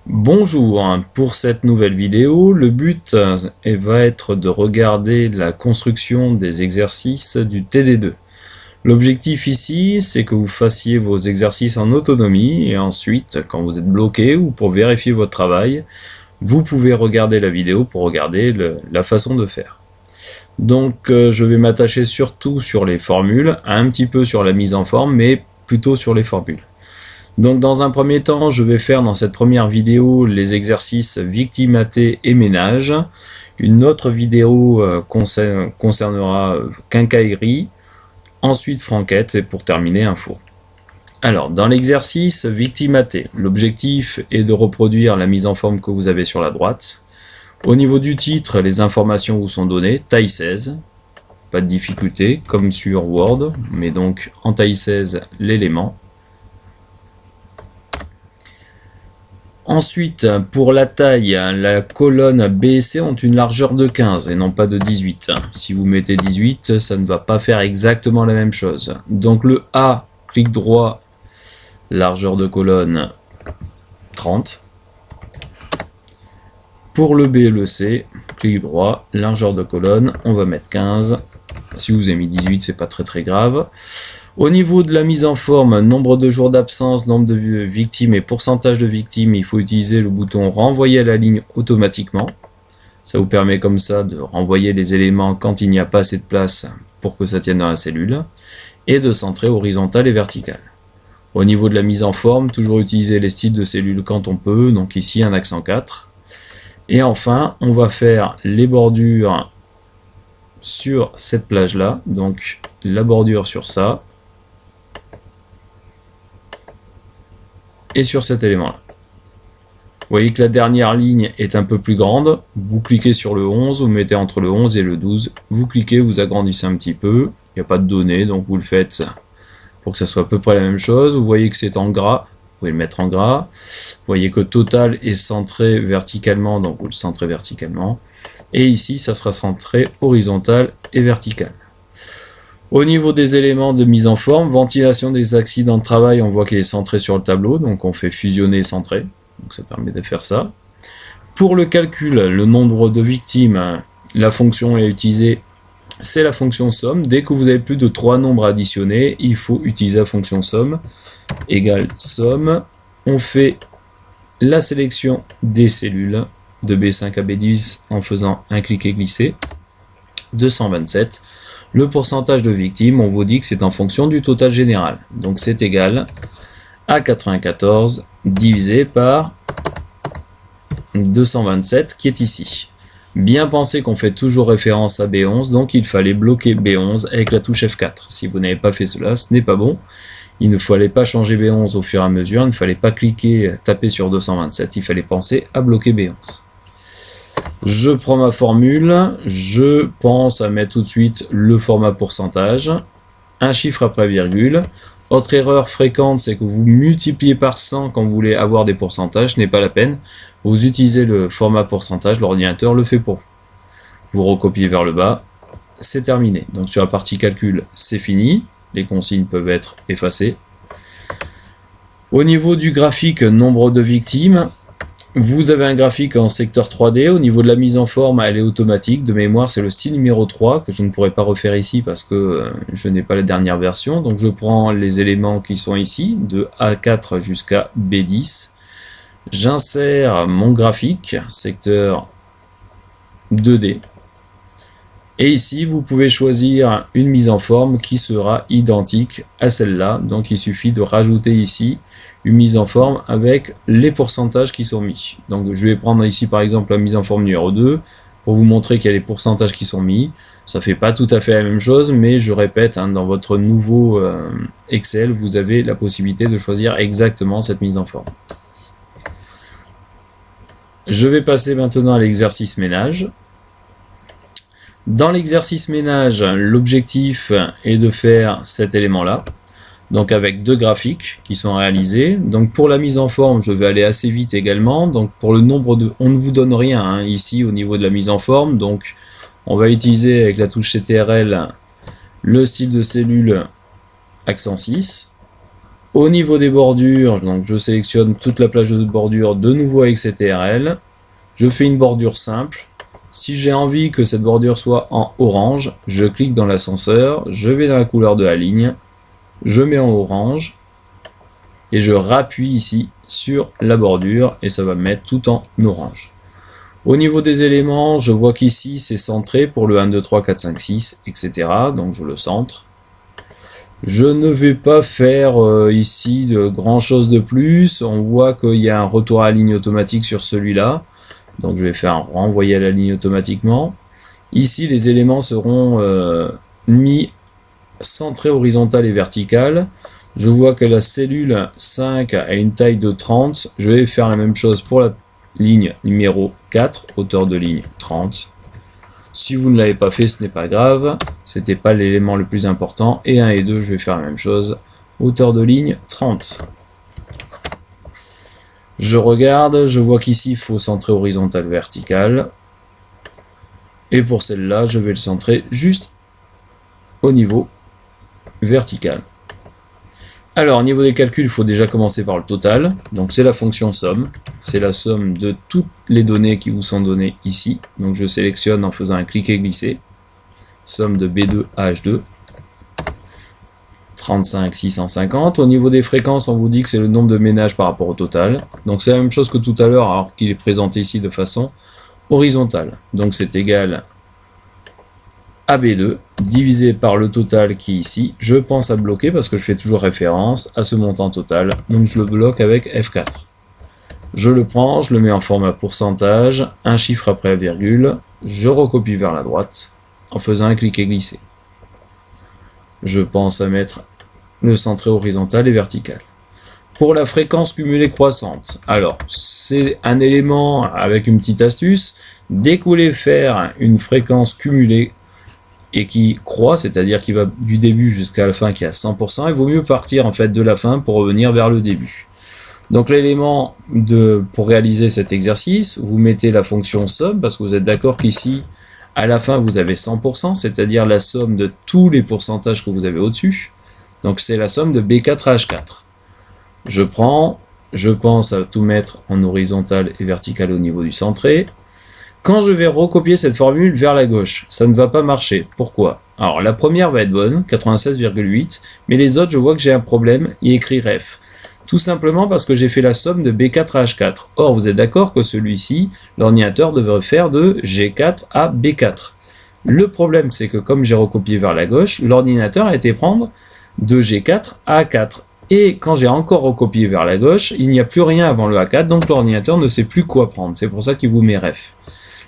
Bonjour, pour cette nouvelle vidéo, le but va être de regarder la construction des exercices du TD2. L'objectif ici, c'est que vous fassiez vos exercices en autonomie et ensuite, quand vous êtes bloqué ou pour vérifier votre travail, vous pouvez regarder la vidéo pour regarder la façon de faire. Donc je vais m'attacher surtout sur les formules, un petit peu sur la mise en forme, mais plutôt sur les formules. Donc dans un premier temps, je vais faire dans cette première vidéo les exercices victimaté et ménage. Une autre vidéo concernera quincaillerie, ensuite franquette et pour terminer un four. Alors dans l'exercice victimaté, l'objectif est de reproduire la mise en forme que vous avez sur la droite. Au niveau du titre, les informations vous sont données, taille 16, pas de difficulté, comme sur Word, mais donc en taille 16 l'élément. Ensuite, pour la taille, la colonne B et C ont une largeur de 15 et non pas de 18. Si vous mettez 18, ça ne va pas faire exactement la même chose. Donc le A, clic droit, largeur de colonne 30. Pour le B et le C, clic droit, largeur de colonne, on va mettre 15. Si vous avez mis 18, c'est pas très grave. Au niveau de la mise en forme, nombre de jours d'absence, nombre de victimes et pourcentage de victimes, il faut utiliser le bouton renvoyer à la ligne automatiquement. Ça vous permet comme ça de renvoyer les éléments quand il n'y a pas assez de place pour que ça tienne dans la cellule. Et de centrer horizontal et vertical. Au niveau de la mise en forme, toujours utiliser les styles de cellules quand on peut, donc ici un accent 4. Et enfin, on va faire les bordures sur cette plage là, donc la bordure sur ça, et sur cet élément là. Vous voyez que la dernière ligne est un peu plus grande, vous cliquez sur le 11, vous mettez entre le 11 et le 12, vous cliquez, vous agrandissez un petit peu, il n'y a pas de données, donc vous le faites pour que ça soit à peu près la même chose. Vous voyez que c'est en gras, vous pouvez le mettre en gras. Vous voyez que total est centré verticalement, donc vous le centrez verticalement. Et ici, ça sera centré horizontal et vertical. Au niveau des éléments de mise en forme, ventilation des accidents de travail, on voit qu'il est centré sur le tableau, donc on fait fusionner centré, donc ça permet de faire ça. Pour le calcul, le nombre de victimes, la fonction est utilisée, c'est la fonction somme. Dès que vous avez plus de 3 nombres additionnés, il faut utiliser la fonction somme, égale somme. On fait la sélection des cellules de B5 à B10 en faisant un cliquer glisser, 227. Le pourcentage de victimes, on vous dit que c'est en fonction du total général. Donc c'est égal à 94 divisé par 227 qui est ici. Bien penser qu'on fait toujours référence à B11, donc il fallait bloquer B11 avec la touche F4. Si vous n'avez pas fait cela, ce n'est pas bon. Il ne fallait pas changer B11 au fur et à mesure, il ne fallait pas cliquer, taper sur 227, il fallait penser à bloquer B11. Je prends ma formule, je pense à mettre tout de suite le format pourcentage, un chiffre après virgule. Autre erreur fréquente, c'est que vous multipliez par 100 quand vous voulez avoir des pourcentages, ce n'est pas la peine. Vous utilisez le format pourcentage, l'ordinateur le fait pour vous. Vous recopiez vers le bas, c'est terminé. Donc sur la partie calcul, c'est fini. Les consignes peuvent être effacées. Au niveau du graphique nombre de victimes, vous avez un graphique en secteur 3D. Au niveau de la mise en forme, elle est automatique. De mémoire, c'est le style numéro 3 que je ne pourrais pas refaire ici parce que je n'ai pas la dernière version. Donc je prends les éléments qui sont ici, de A4 jusqu'à B10. J'insère mon graphique, secteur 2D. Et ici, vous pouvez choisir une mise en forme qui sera identique à celle-là. Donc il suffit de rajouter ici une mise en forme avec les pourcentages qui sont mis. Donc je vais prendre ici par exemple la mise en forme numéro 2 pour vous montrer qu'il y a les pourcentages qui sont mis. Ça fait pas tout à fait la même chose, mais je répète, dans votre nouveau Excel, vous avez la possibilité de choisir exactement cette mise en forme. Je vais passer maintenant à l'exercice ménage. Dans l'exercice ménage, l'objectif est de faire cet élément-là, donc avec 2 graphiques qui sont réalisés. Donc pour la mise en forme, je vais aller assez vite également. Donc pour le nombre de... On ne vous donne rien ici au niveau de la mise en forme, donc on va utiliser avec la touche CTRL le style de cellule accent 6. Au niveau des bordures, donc je sélectionne toute la plage de bordure de nouveau avec CTRL. Je fais une bordure simple. Si j'ai envie que cette bordure soit en orange, je clique dans l'ascenseur, je vais dans la couleur de la ligne, je mets en orange et je rappuie ici sur la bordure et ça va me mettre tout en orange. Au niveau des éléments, je vois qu'ici c'est centré pour le 1, 2, 3, 4, 5, 6, etc. Donc je le centre. Je ne vais pas faire ici de grand chose de plus. On voit qu'il y a un retour à la ligne automatique sur celui-là. Donc je vais faire un renvoyer à la ligne automatiquement. Ici les éléments seront mis centrés horizontal et vertical. Je vois que la cellule 5 a une taille de 30. Je vais faire la même chose pour la ligne numéro 4, hauteur de ligne 30. Si vous ne l'avez pas fait, ce n'est pas grave. C'était pas l'élément le plus important. Et 1 et 2, je vais faire la même chose. Hauteur de ligne 30. Je regarde, je vois qu'ici il faut centrer horizontal vertical. Et pour celle-là, je vais le centrer juste au niveau vertical. Alors, au niveau des calculs, il faut déjà commencer par le total. Donc, c'est la fonction somme. C'est la somme de toutes les données qui vous sont données ici. Donc, je sélectionne en faisant un cliquer-glisser. Somme de B2 à H2. 35 650. Au niveau des fréquences, on vous dit que c'est le nombre de ménages par rapport au total. Donc, c'est la même chose que tout à l'heure, alors qu'il est présenté ici de façon horizontale. Donc, c'est égal à B2 divisé par le total qui est ici. Je pense à bloquer parce que je fais toujours référence à ce montant total. Donc je le bloque avec F4. Je le prends, je le mets en format pourcentage, un chiffre après la virgule. Je recopie vers la droite en faisant un cliquer glisser. Je pense à mettre le centré horizontal et vertical. Pour la fréquence cumulée croissante, alors c'est un élément avec une petite astuce. Dès que vous voulez faire une fréquence cumulée et qui croît, c'est-à-dire qui va du début jusqu'à la fin qui est à 100%, il vaut mieux partir en fait de la fin pour revenir vers le début. Donc l'élément pour réaliser cet exercice, vous mettez la fonction somme, parce que vous êtes d'accord qu'ici, à la fin, vous avez 100%, c'est-à-dire la somme de tous les pourcentages que vous avez au-dessus. Donc c'est la somme de B4 à H4. Je pense à tout mettre en horizontal et vertical au niveau du centré. Quand je vais recopier cette formule vers la gauche, ça ne va pas marcher. Pourquoi? Alors la première va être bonne, 96,8, mais les autres, je vois que j'ai un problème, y écrire F. Tout simplement parce que j'ai fait la somme de B4 à H4. Or, vous êtes d'accord que celui-ci, l'ordinateur devrait faire de G4 à B4. Le problème, c'est que comme j'ai recopié vers la gauche, l'ordinateur a été prendre de G4 à A4. Et quand j'ai encore recopié vers la gauche, il n'y a plus rien avant le A4, donc l'ordinateur ne sait plus quoi prendre. C'est pour ça qu'il vous met F.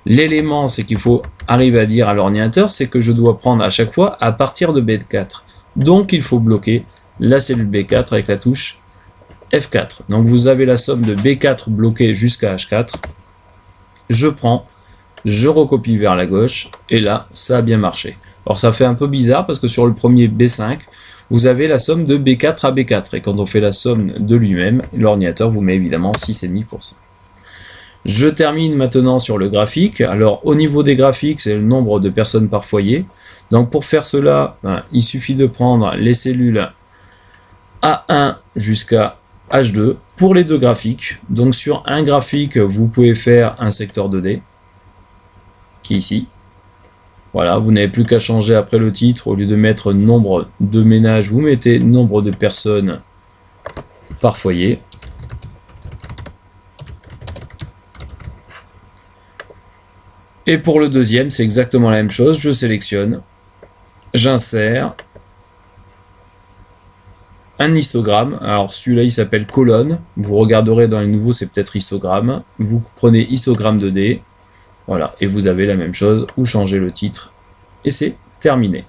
L'élément, c'est qu'il faut arriver à dire à l'ordinateur, c'est que je dois prendre à chaque fois à partir de B4. Donc il faut bloquer la cellule B4 avec la touche F4. Donc vous avez la somme de B4 bloquée jusqu'à H4. Je prends, je recopie vers la gauche, et là, ça a bien marché. Alors ça fait un peu bizarre parce que sur le premier B5, vous avez la somme de B4 à B4. Et quand on fait la somme de lui-même, l'ordinateur vous met évidemment 6,5%. Je termine maintenant sur le graphique. Alors au niveau des graphiques, c'est le nombre de personnes par foyer. Donc pour faire cela, il suffit de prendre les cellules A1 jusqu'à H2 pour les deux graphiques. Donc sur un graphique, vous pouvez faire un secteur 2D, qui est ici. Voilà, vous n'avez plus qu'à changer après le titre. Au lieu de mettre nombre de ménages, vous mettez nombre de personnes par foyer. Et pour le deuxième, c'est exactement la même chose. Je sélectionne, j'insère un histogramme. Alors celui-là, il s'appelle colonne. Vous regarderez dans les nouveaux, c'est peut-être histogramme. Vous prenez histogramme 2D. Voilà, et vous avez la même chose. Ou changez le titre. Et c'est terminé.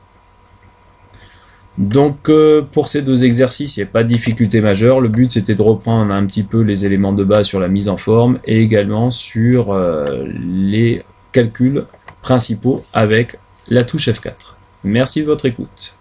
Donc pour ces deux exercices, il n'y a pas de difficulté majeure. Le but, c'était de reprendre un petit peu les éléments de base sur la mise en forme et également sur les calculs principaux avec la touche F4. Merci de votre écoute.